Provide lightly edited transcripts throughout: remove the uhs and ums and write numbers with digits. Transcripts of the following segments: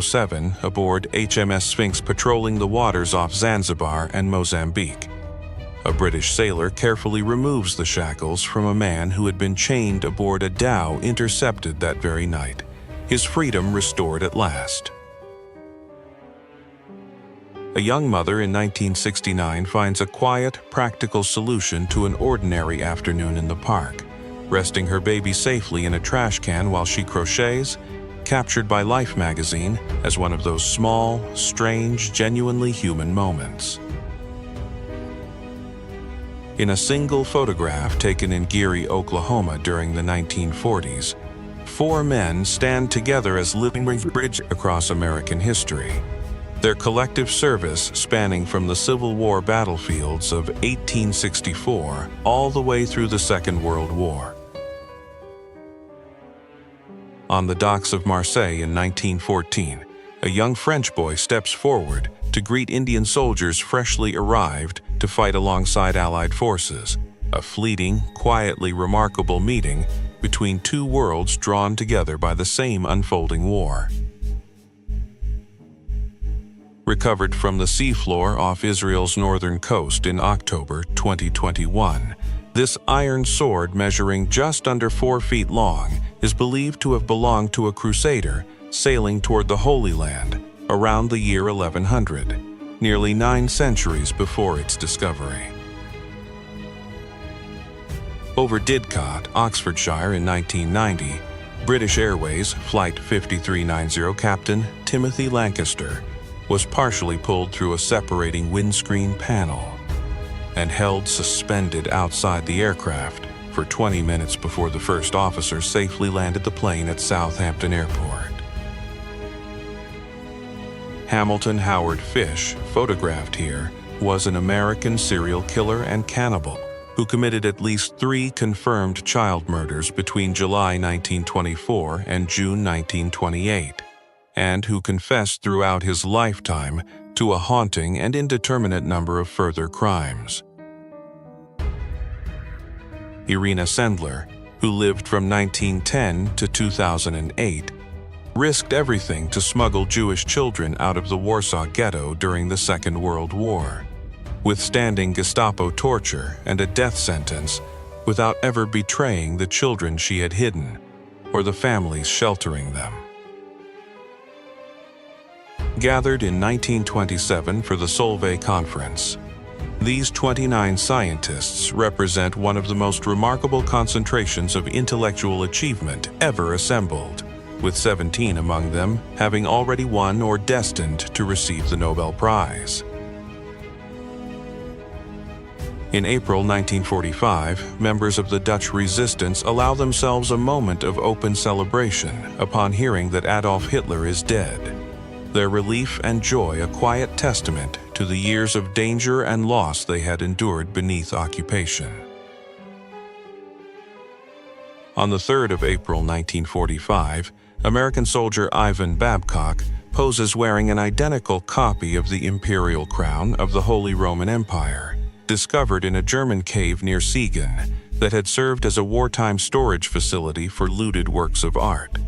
7 aboard HMS Sphinx patrolling the waters off Zanzibar and Mozambique. A British sailor carefully removes the shackles from a man who had been chained aboard a dhow intercepted that very night, his freedom restored at last. A young mother in 1969 finds a quiet, practical solution to an ordinary afternoon in the park, resting her baby safely in a trash can while she crochets, captured by Life magazine as one of those small, strange, genuinely human moments. In a single photograph taken in Geary, Oklahoma during the 1940s, 4 men stand together as living bridge across American history, their collective service spanning from the Civil War battlefields of 1864 all the way through the Second World War. On the docks of Marseille in 1914, a young French boy steps forward to greet Indian soldiers freshly arrived to fight alongside Allied forces, a fleeting, quietly remarkable meeting between two worlds drawn together by the same unfolding war. Recovered from the seafloor off Israel's northern coast in October 2021, this iron sword measuring just under 4 feet long is believed to have belonged to a crusader sailing toward the Holy Land around the year 1100, nearly 9 centuries before its discovery. Over Didcot, Oxfordshire in 1990, British Airways Flight 5390 Captain Timothy Lancaster was partially pulled through a separating windscreen panel and held suspended outside the aircraft for 20 minutes before the first officer safely landed the plane at Southampton Airport. Hamilton Howard Fish, photographed here, was an American serial killer and cannibal who committed at least 3 confirmed child murders between July 1924 and June 1928, and who confessed throughout his lifetime to a haunting and indeterminate number of further crimes. Irina Sendler, who lived from 1910 to 2008, risked everything to smuggle Jewish children out of the Warsaw Ghetto during the Second World War, withstanding Gestapo torture and a death sentence without ever betraying the children she had hidden or the families sheltering them. Gathered in 1927 for the Solvay Conference, these 29 scientists represent one of the most remarkable concentrations of intellectual achievement ever assembled, with 17 among them having already won or destined to receive the Nobel Prize. In April 1945, members of the Dutch resistance allow themselves a moment of open celebration upon hearing that Adolf Hitler is dead. Their relief and joy a quiet testament to the years of danger and loss they had endured beneath occupation. On the 3rd of April 1945, American soldier Ivan Babcock poses wearing an identical copy of the imperial crown of the Holy Roman Empire, discovered in a German cave near Siegen that had served as a wartime storage facility for looted works of art.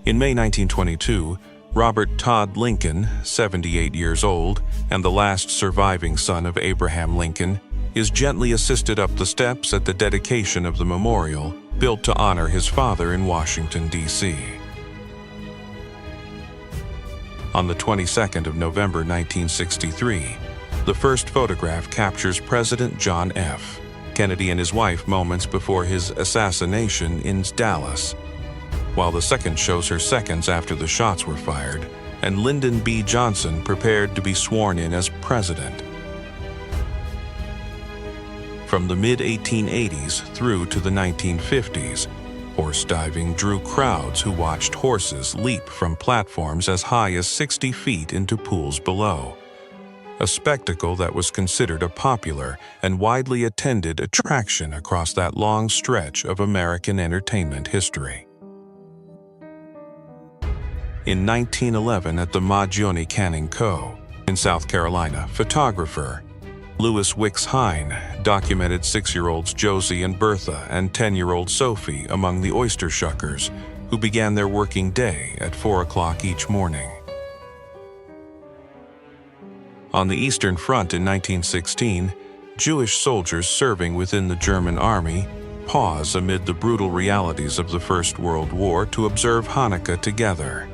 In May 1922, Robert Todd Lincoln, 78 years old and the last surviving son of Abraham Lincoln, is gently assisted up the steps at the dedication of the memorial built to honor his father in Washington, D.C. On the 22nd of November 1963, the first photograph captures President John F. Kennedy and his wife moments before his assassination in Dallas, while the second shows her seconds after the shots were fired, and Lyndon B. Johnson prepared to be sworn in as president. From the mid-1880s through to the 1950s, horse diving drew crowds who watched horses leap from platforms as high as 60 feet into pools below, a spectacle that was considered a popular and widely attended attraction across that long stretch of American entertainment history. In 1911 at the Magione Canning Co. in South Carolina, photographer Louis Wicks Hine documented 6-year-olds Josie and Bertha and 10-year-old Sophie among the oyster shuckers who began their working day at 4 o'clock each morning. On the Eastern Front in 1916, Jewish soldiers serving within the German army pause amid the brutal realities of the First World War to observe Hanukkah together,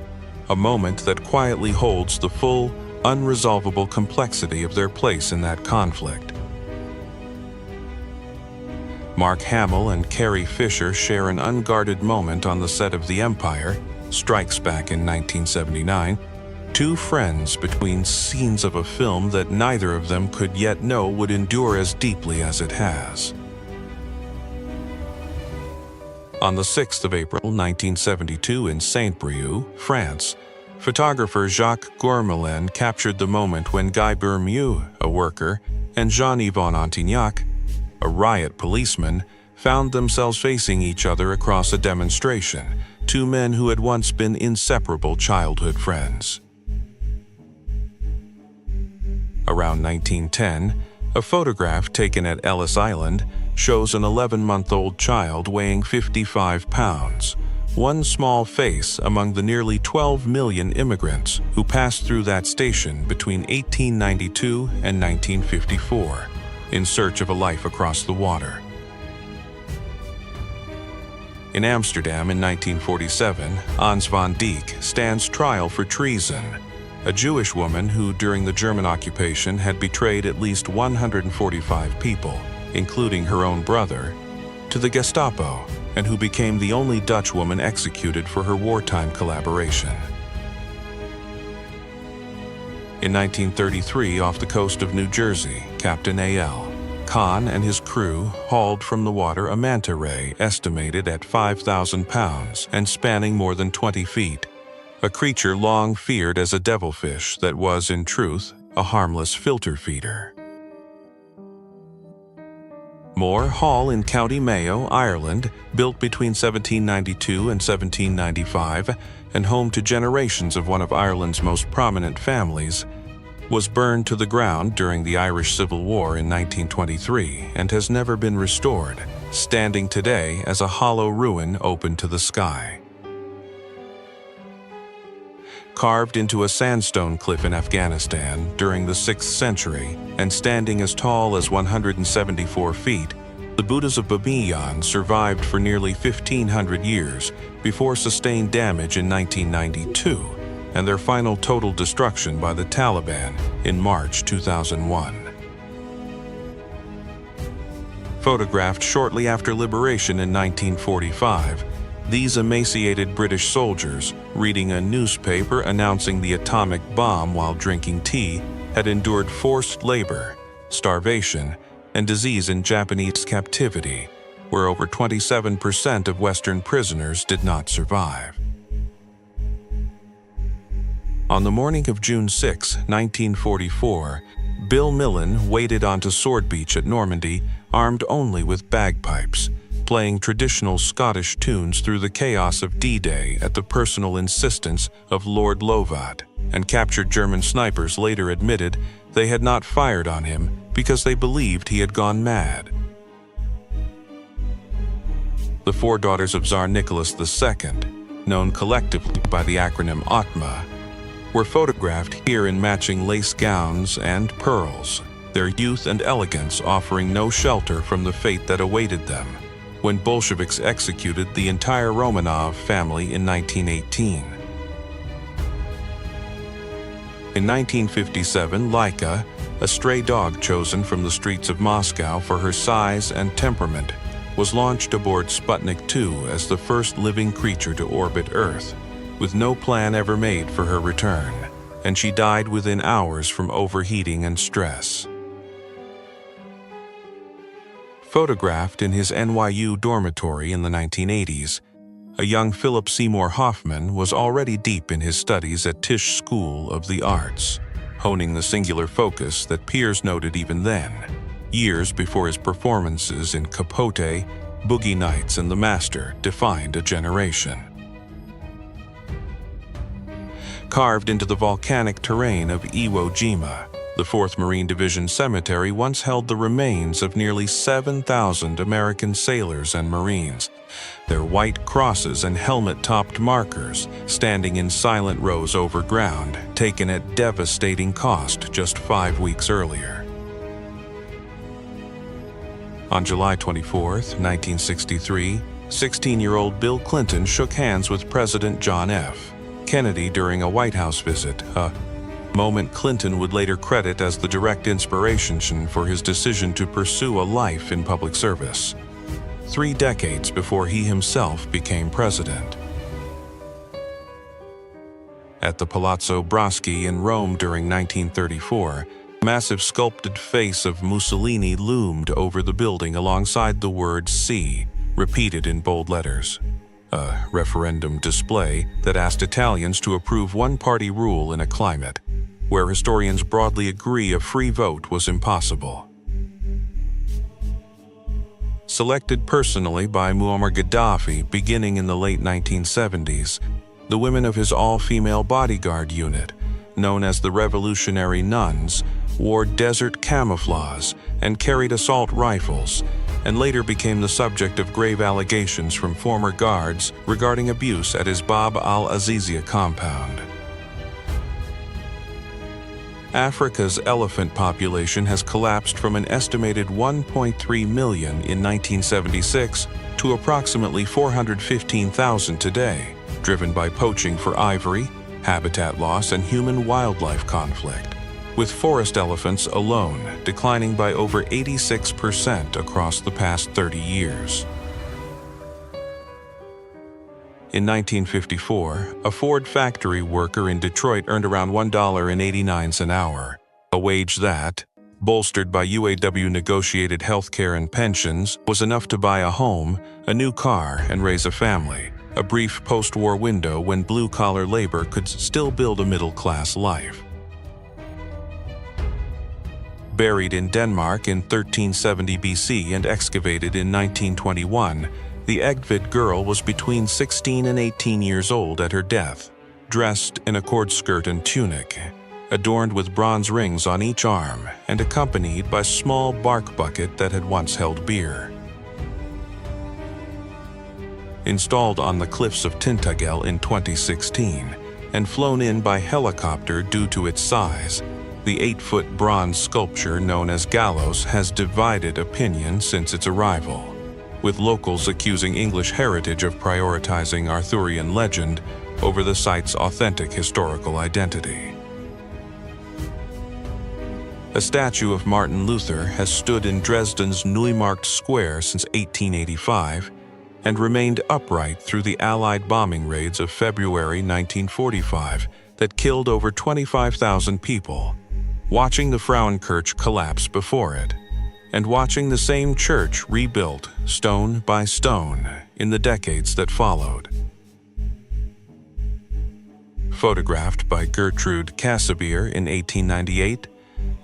a moment that quietly holds the full, unresolvable complexity of their place in that conflict. Mark Hamill and Carrie Fisher share an unguarded moment on the set of The Empire Strikes Back in 1979, two friends between scenes of a film that neither of them could yet know would endure as deeply as it has. On the 6th of April 1972 in Saint-Brieuc, France, photographer Jacques Gourmelin captured the moment when Guy Bermieux, a worker, and Jean-Yvon Antignac, a riot policeman, found themselves facing each other across a demonstration, two men who had once been inseparable childhood friends. Around 1910, a photograph taken at Ellis Island shows an 11-month-old child weighing 55 pounds, one small face among the nearly 12 million immigrants who passed through that station between 1892 and 1954, in search of a life across the water. In Amsterdam in 1947, Hans van Dijk stands trial for treason, a Jewish woman who, during the German occupation, had betrayed at least 145 people, including her own brother, to the Gestapo, and who became the only Dutch woman executed for her wartime collaboration. In 1933, off the coast of New Jersey, Captain A.L. Kahn and his crew hauled from the water a manta ray estimated at 5,000 pounds and spanning more than 20 feet, a creature long feared as a devilfish that was, in truth, a harmless filter feeder. Moore Hall in County Mayo, Ireland, built between 1792 and 1795 and home to generations of one of Ireland's most prominent families, was burned to the ground during the Irish Civil War in 1923 and has never been restored, standing today as a hollow ruin open to the sky. Carved into a sandstone cliff in Afghanistan during the 6th century and standing as tall as 174 feet, the Buddhas of Bamiyan survived for nearly 1,500 years before sustained damage in 1992 and their final total destruction by the Taliban in March 2001. Photographed shortly after liberation in 1945, these emaciated British soldiers, reading a newspaper announcing the atomic bomb while drinking tea, had endured forced labor, starvation, and disease in Japanese captivity, where over 27% of Western prisoners did not survive. On the morning of June 6, 1944, Bill Millen waded onto Sword Beach at Normandy, armed only with bagpipes, playing traditional Scottish tunes through the chaos of D-Day at the personal insistence of Lord Lovat, and captured German snipers later admitted they had not fired on him because they believed he had gone mad. The four daughters of Tsar Nicholas II, known collectively by the acronym ATMA, were photographed here in matching lace gowns and pearls, their youth and elegance offering no shelter from the fate that awaited them when Bolsheviks executed the entire Romanov family in 1918. In 1957, Laika, a stray dog chosen from the streets of Moscow for her size and temperament, was launched aboard Sputnik 2 as the first living creature to orbit Earth, with no plan ever made for her return, and she died within hours from overheating and stress. Photographed in his NYU dormitory in the 1980s, a young Philip Seymour Hoffman was already deep in his studies at Tisch School of the Arts, honing the singular focus that peers noted even then, years before his performances in Capote, Boogie Nights, and The Master defined a generation. Carved into the volcanic terrain of Iwo Jima, The 4th Marine Division Cemetery once held the remains of nearly 7,000 American sailors and Marines, their white crosses and helmet-topped markers standing in silent rows over ground, taken at devastating cost just 5 weeks earlier. On July 24, 1963, 16-year-old Bill Clinton shook hands with President John F. Kennedy during a White House visit, a moment Clinton would later credit as the direct inspiration for his decision to pursue a life in public service, 3 decades before he himself became president. At the Palazzo Braschi in Rome during 1934, a massive sculpted face of Mussolini loomed over the building alongside the word "C," repeated in bold letters. A referendum display that asked Italians to approve one-party rule in a climate where historians broadly agree a free vote was impossible. Selected personally by Muammar Gaddafi beginning in the late 1970s, the women of his all-female bodyguard unit, known as the Revolutionary Nuns, wore desert camouflage and carried assault rifles, and later became the subject of grave allegations from former guards regarding abuse at his Bab al-Azizia compound. Africa's elephant population has collapsed from an estimated 1.3 million in 1976 to approximately 415,000 today, driven by poaching for ivory, habitat loss, and human-wildlife conflict, with forest elephants alone declining by over 86% across the past 30 years. In 1954, a Ford factory worker in Detroit earned around $1.89 an hour, a wage that, bolstered by UAW-negotiated health care and pensions, was enough to buy a home, a new car, and raise a family, a brief post-war window when blue-collar labor could still build a middle-class life. Buried in Denmark in 1370 BC and excavated in 1921, the Egtved girl was between 16 and 18 years old at her death, dressed in a cord skirt and tunic, adorned with bronze rings on each arm and accompanied by a small bark bucket that had once held beer. Installed on the cliffs of Tintagel in 2016 and flown in by helicopter due to its size, the 8-foot bronze sculpture known as Gallows has divided opinion since its arrival, with locals accusing English heritage of prioritizing Arthurian legend over the site's authentic historical identity. A statue of Martin Luther has stood in Dresden's Neumarkt Square since 1885 and remained upright through the Allied bombing raids of February 1945 that killed over 25,000 people, watching the Frauenkirche collapse before it, and watching the same church rebuilt stone by stone in the decades that followed. Photographed by Gertrude Cassibier in 1898,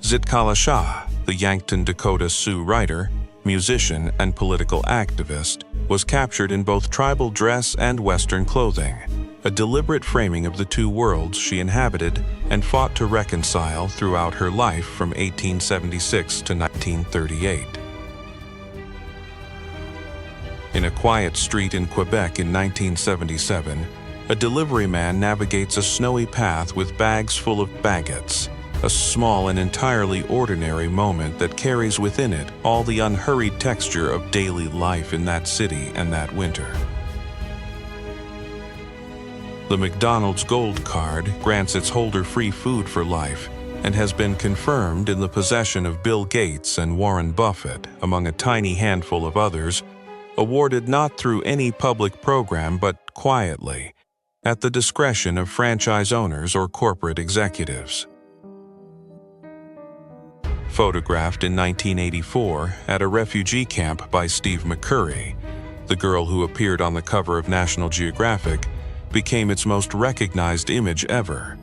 Zitkala Shah, the Yankton, Dakota Sioux writer, musician, and political activist, was captured in both tribal dress and Western clothing, a deliberate framing of the two worlds she inhabited and fought to reconcile throughout her life from 1876 to 1938. In a quiet street in Quebec in 1977, a delivery man navigates a snowy path with bags full of baguettes, a small and entirely ordinary moment that carries within it all the unhurried texture of daily life in that city and that winter. The McDonald's Gold Card grants its holder free food for life and has been confirmed in the possession of Bill Gates and Warren Buffett, among a tiny handful of others, awarded not through any public program but quietly, at the discretion of franchise owners or corporate executives. Photographed in 1984 at a refugee camp by Steve McCurry, the girl who appeared on the cover of National Geographic became its most recognized image ever.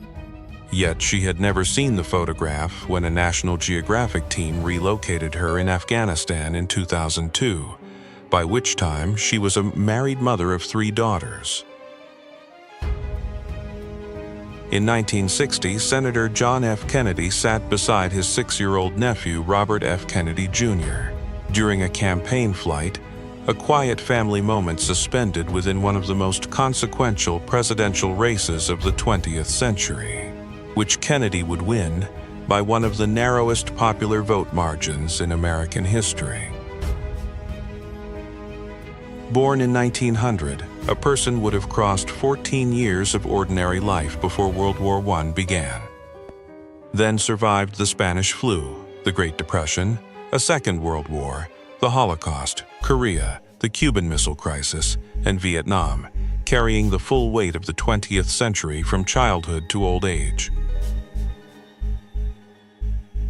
Yet she had never seen the photograph when a National Geographic team relocated her in Afghanistan in 2002, by which time she was a married mother of 3 daughters. In 1960, Senator John F. Kennedy sat beside his 6-year-old nephew, Robert F. Kennedy, Jr. During a campaign flight, a quiet family moment suspended within one of the most consequential presidential races of the 20th century, which Kennedy would win by one of the narrowest popular vote margins in American history. Born in 1900, a person would have crossed 14 years of ordinary life before World War I began. Then survived the Spanish flu, the Great Depression, a Second World War, the Holocaust, Korea, the Cuban Missile Crisis, and Vietnam, carrying the full weight of the 20th century from childhood to old age.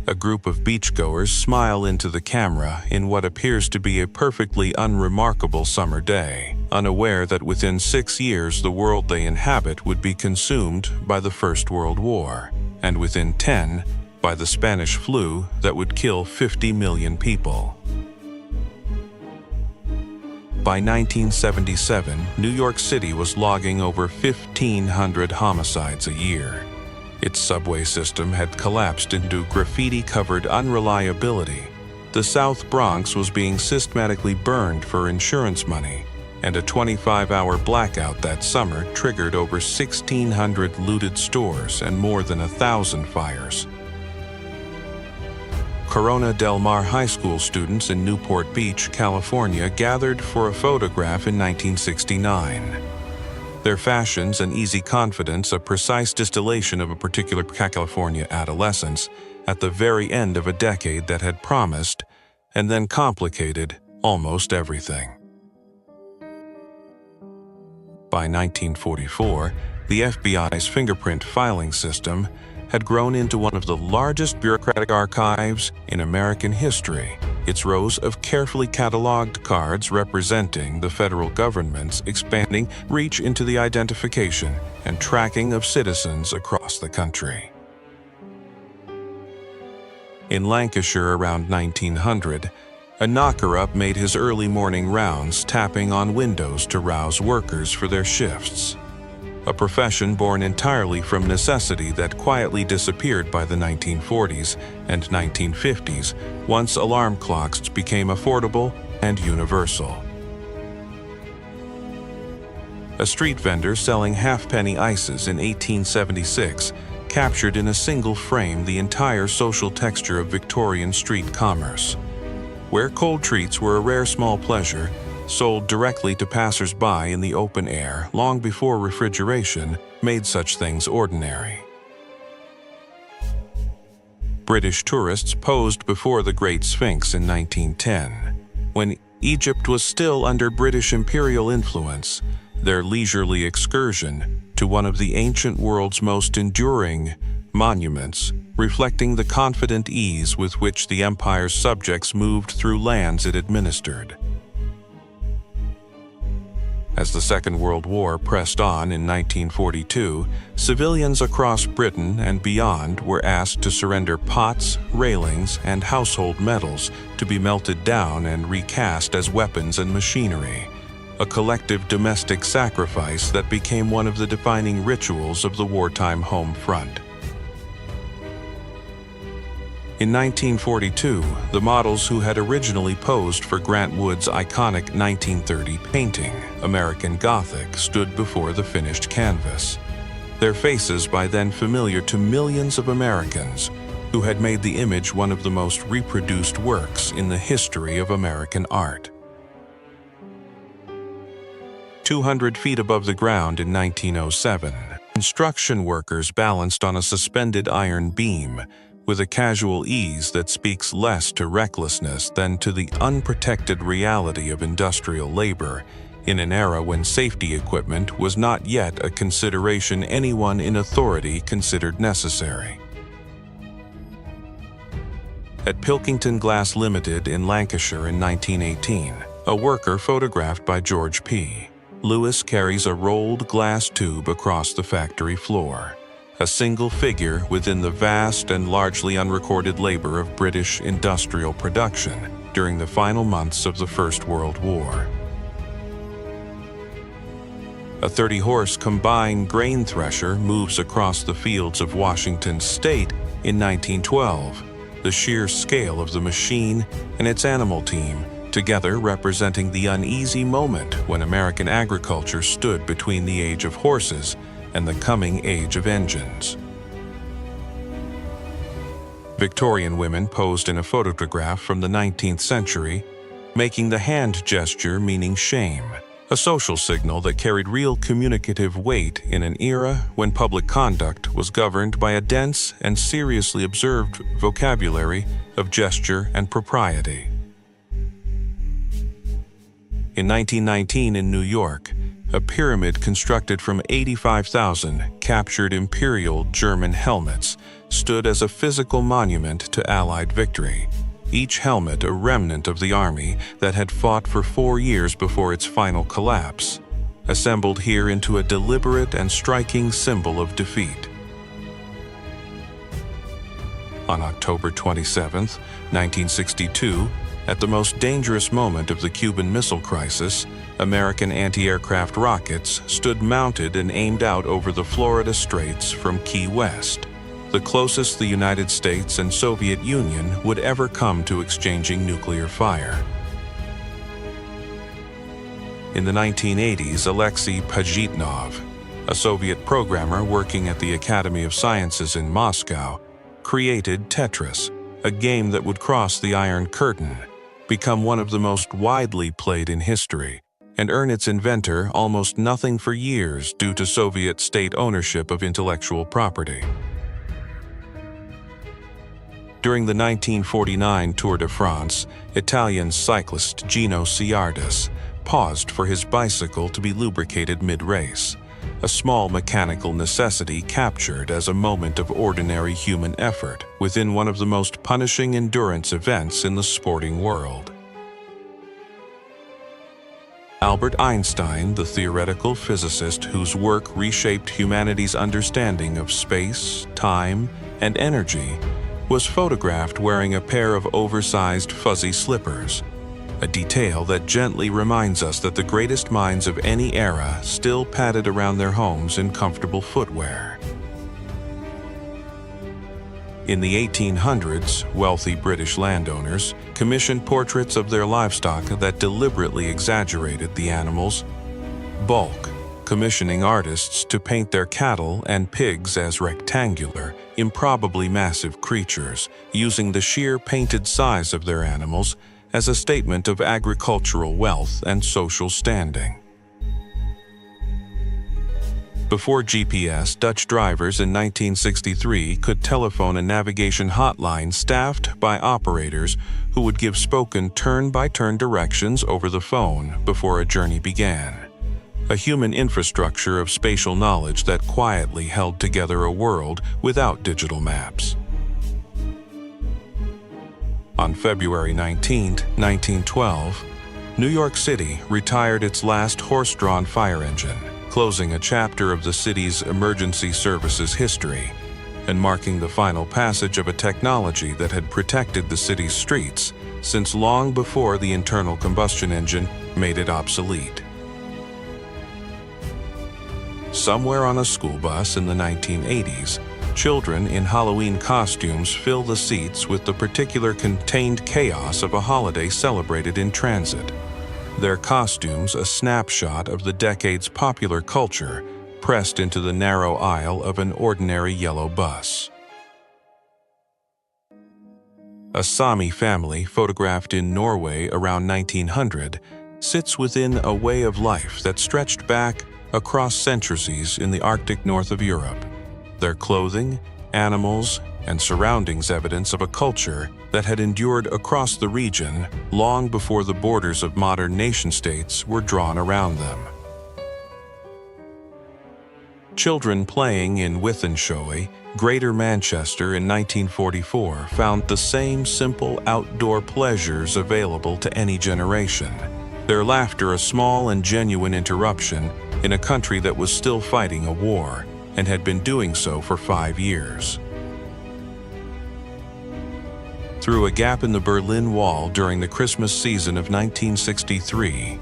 A group of beachgoers smile into the camera in what appears to be a perfectly unremarkable summer day, unaware that within 6 years the world they inhabit would be consumed by the First World War, and within 10 by the Spanish flu that would kill 50 million people. By 1977, New York City was logging over 1,500 homicides a year. Its subway system had collapsed into graffiti-covered unreliability. The South Bronx was being systematically burned for insurance money, and a 25-hour blackout that summer triggered over 1,600 looted stores and more than 1,000 fires. Corona Del Mar High School students in Newport Beach, California, gathered for a photograph in 1969. Their fashions and easy confidence, a precise distillation of a particular California adolescence at the very end of a decade that had promised and then complicated almost everything. By 1944, the FBI's fingerprint filing system had grown into one of the largest bureaucratic archives in American history. Its rows of carefully cataloged cards representing the federal government's expanding reach into the identification and tracking of citizens across the country. In Lancashire around 1900, a knocker-up made his early morning rounds, tapping on windows to rouse workers for their shifts. A profession born entirely from necessity that quietly disappeared by the 1940s and 1950s once alarm clocks became affordable and universal. A street vendor selling halfpenny ices in 1876 captured in a single frame the entire social texture of Victorian street commerce. Where cold treats were a rare small pleasure, sold directly to passers-by in the open air long before refrigeration made such things ordinary. British tourists posed before the Great Sphinx in 1910. When Egypt was still under British imperial influence, their leisurely excursion to one of the ancient world's most enduring monuments, reflecting the confident ease with which the empire's subjects moved through lands it administered. As the Second World War pressed on in 1942, civilians across Britain and beyond were asked to surrender pots, railings, and household metals to be melted down and recast as weapons and machinery, a collective domestic sacrifice that became one of the defining rituals of the wartime home front. In 1942, the models who had originally posed for Grant Wood's iconic 1930 painting, American Gothic, stood before the finished canvas. Their faces by then familiar to millions of Americans who had made the image one of the most reproduced works in the history of American art. 200 feet above the ground in 1907, construction workers balanced on a suspended iron beam with a casual ease that speaks less to recklessness than to the unprotected reality of industrial labor in an era when safety equipment was not yet a consideration anyone in authority considered necessary. At Pilkington Glass Limited in Lancashire in 1918, a worker photographed by George P. Lewis carries a rolled glass tube across the factory floor, a single figure within the vast and largely unrecorded labor of British industrial production during the final months of the First World War. A 30-horse combine grain thresher moves across the fields of Washington state in 1912. The sheer scale of the machine and its animal team, together representing the uneasy moment when American agriculture stood between the age of horses and the coming age of engines. Victorian women posed in a photograph from the 19th century, making the hand gesture meaning shame, a social signal that carried real communicative weight in an era when public conduct was governed by a dense and seriously observed vocabulary of gesture and propriety. In 1919 in New York, a pyramid constructed from 85,000 captured Imperial German helmets stood as a physical monument to Allied victory, each helmet a remnant of the army that had fought for 4 years before its final collapse, assembled here into a deliberate and striking symbol of defeat. On October 27, 1962, at the most dangerous moment of the Cuban Missile Crisis, American anti-aircraft rockets stood mounted and aimed out over the Florida Straits from Key West, the closest the United States and Soviet Union would ever come to exchanging nuclear fire. In the 1980s, Alexei Pajitnov, a Soviet programmer working at the Academy of Sciences in Moscow, created Tetris, a game that would cross the Iron Curtain, become one of the most widely played in history, and earn its inventor almost nothing for years due to Soviet state ownership of intellectual property. During the 1949 Tour de France, Italian cyclist Gino Ciardis paused for his bicycle to be lubricated mid-race, a small mechanical necessity captured as a moment of ordinary human effort within one of the most punishing endurance events in the sporting world. Albert Einstein, the theoretical physicist whose work reshaped humanity's understanding of space, time, and energy, was photographed wearing a pair of oversized fuzzy slippers, a detail that gently reminds us that the greatest minds of any era still padded around their homes in comfortable footwear. In the 1800s, wealthy British landowners commissioned portraits of their livestock that deliberately exaggerated the animals' bulk, commissioning artists to paint their cattle and pigs as rectangular, improbably massive creatures, using the sheer painted size of their animals as a statement of agricultural wealth and social standing. Before GPS, Dutch drivers in 1963 could telephone a navigation hotline staffed by operators who would give spoken turn-by-turn directions over the phone before a journey began. A human infrastructure of spatial knowledge that quietly held together a world without digital maps. On February 19, 1912, New York City retired its last horse-drawn fire engine, closing a chapter of the city's emergency services history and marking the final passage of a technology that had protected the city's streets since long before the internal combustion engine made it obsolete. Somewhere on a school bus in the 1980s, children in Halloween costumes fill the seats with the particular contained chaos of a holiday celebrated in transit. Their costumes a snapshot of the decade's popular culture pressed into the narrow aisle of an ordinary yellow bus. A Sami family photographed in Norway around 1900 sits within a way of life that stretched back across centuries in the Arctic north of Europe. Their clothing, animals, and surroundings evidence of a culture that had endured across the region long before the borders of modern nation-states were drawn around them. Children playing in Wythenshawe, Greater Manchester in 1944 found the same simple outdoor pleasures available to any generation, their laughter a small and genuine interruption in a country that was still fighting a war and had been doing so for 5 years. Through a gap in the Berlin Wall during the Christmas season of 1963,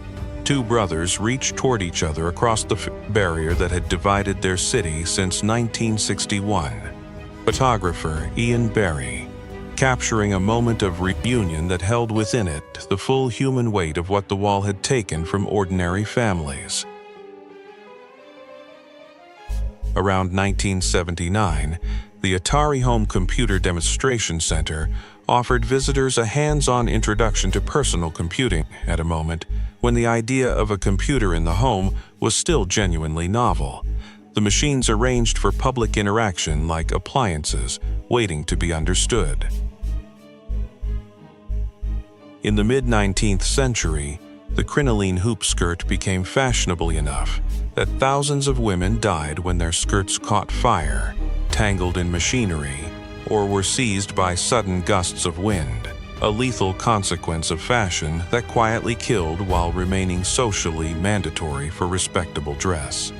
two brothers reached toward each other across the barrier that had divided their city since 1961. Photographer Ian Barry, capturing a moment of reunion that held within it the full human weight of what the wall had taken from ordinary families. Around 1979, the Atari Home Computer Demonstration Center offered visitors a hands-on introduction to personal computing at a moment when the idea of a computer in the home was still genuinely novel. The machines arranged for public interaction like appliances, waiting to be understood. In the mid-19th century, the crinoline hoop skirt became fashionable enough that thousands of women died when their skirts caught fire, tangled in machinery, or were seized by sudden gusts of wind, a lethal consequence of fashion that quietly killed while remaining socially mandatory for respectable dress.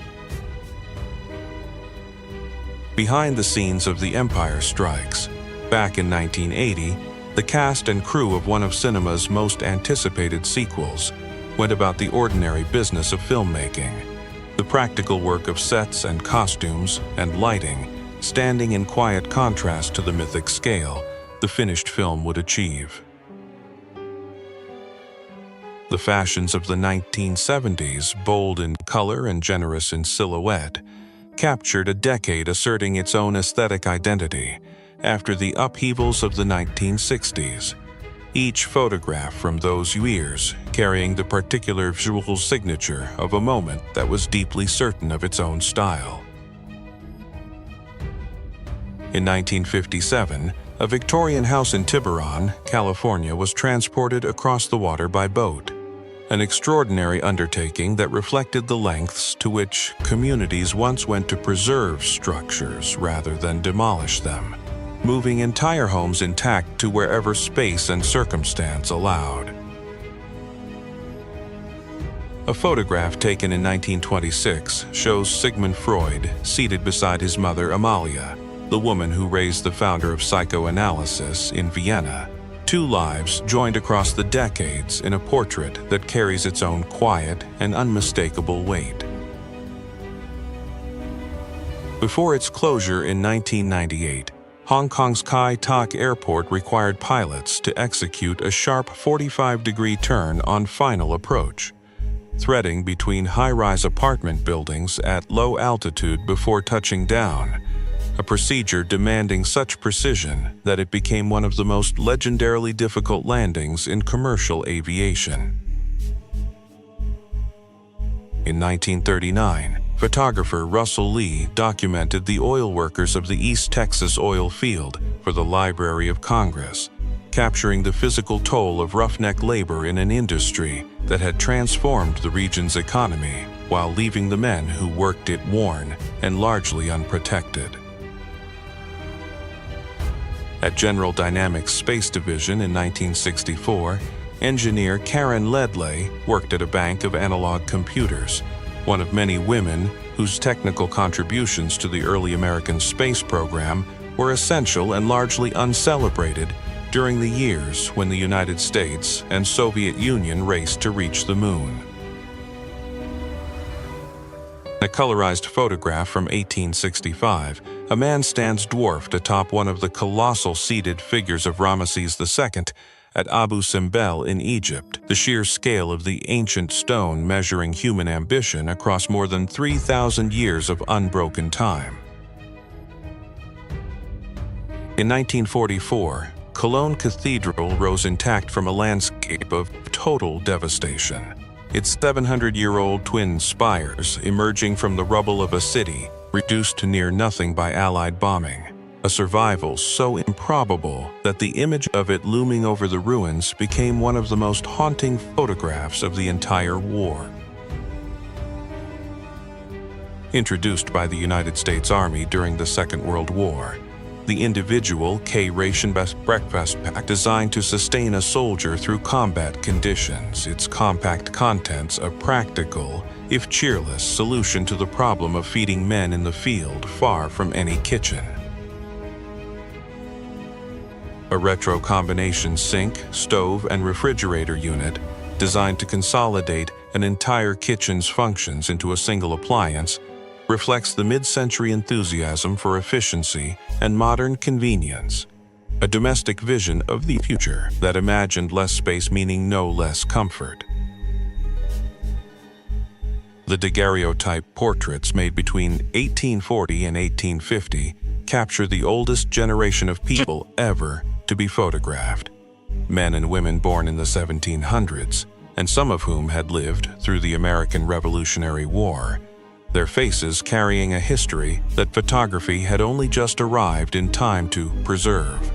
Behind the scenes of The Empire Strikes, back in 1980, the cast and crew of one of cinema's most anticipated sequels went about the ordinary business of filmmaking, the practical work of sets and costumes and lighting standing in quiet contrast to the mythic scale the finished film would achieve. The fashions of the 1970s, bold in color and generous in silhouette, captured a decade asserting its own aesthetic identity after the upheavals of the 1960s. Each photograph from those years carrying the particular visual signature of a moment that was deeply certain of its own style. In 1957, a Victorian house in Tiburon, California, was transported across the water by boat, an extraordinary undertaking that reflected the lengths to which communities once went to preserve structures rather than demolish them, moving entire homes intact to wherever space and circumstance allowed. A photograph taken in 1926 shows Sigmund Freud seated beside his mother Amalia, the woman who raised the founder of psychoanalysis in Vienna. Two lives joined across the decades in a portrait that carries its own quiet and unmistakable weight. Before its closure in 1998, Hong Kong's Kai Tak Airport required pilots to execute a sharp 45-degree turn on final approach, threading between high-rise apartment buildings at low altitude before touching down, a procedure demanding such precision that it became one of the most legendarily difficult landings in commercial aviation. In 1939, photographer Russell Lee documented the oil workers of the East Texas oil field for the Library of Congress, capturing the physical toll of roughneck labor in an industry that had transformed the region's economy while leaving the men who worked it worn and largely unprotected. At General Dynamics Space Division in 1964, engineer Karen Ledley worked at a bank of analog computers, one of many women whose technical contributions to the early American space program were essential and largely uncelebrated during the years when the United States and Soviet Union raced to reach the moon. In a colorized photograph from 1865, a man stands dwarfed atop one of the colossal seated figures of Ramesses II at Abu Simbel in Egypt, the sheer scale of the ancient stone measuring human ambition across more than 3,000 years of unbroken time. In 1944, Cologne Cathedral rose intact from a landscape of total devastation, its 700-year-old twin spires emerging from the rubble of a city reduced to near nothing by Allied bombing, a survival so improbable that the image of it looming over the ruins became one of the most haunting photographs of the entire war. Introduced by the United States Army during the Second World War, the individual K-ration breakfast pack designed to sustain a soldier through combat conditions, its compact contents a practical, if cheerless, solution to the problem of feeding men in the field far from any kitchen. A retro combination sink, stove, and refrigerator unit designed to consolidate an entire kitchen's functions into a single appliance, reflects the mid-century enthusiasm for efficiency and modern convenience. A domestic vision of the future that imagined less space meaning no less comfort. The daguerreotype portraits made between 1840 and 1850 capture the oldest generation of people ever to be photographed. Men and women born in the 1700s, and some of whom had lived through the American Revolutionary War, their faces carrying a history that photography had only just arrived in time to preserve.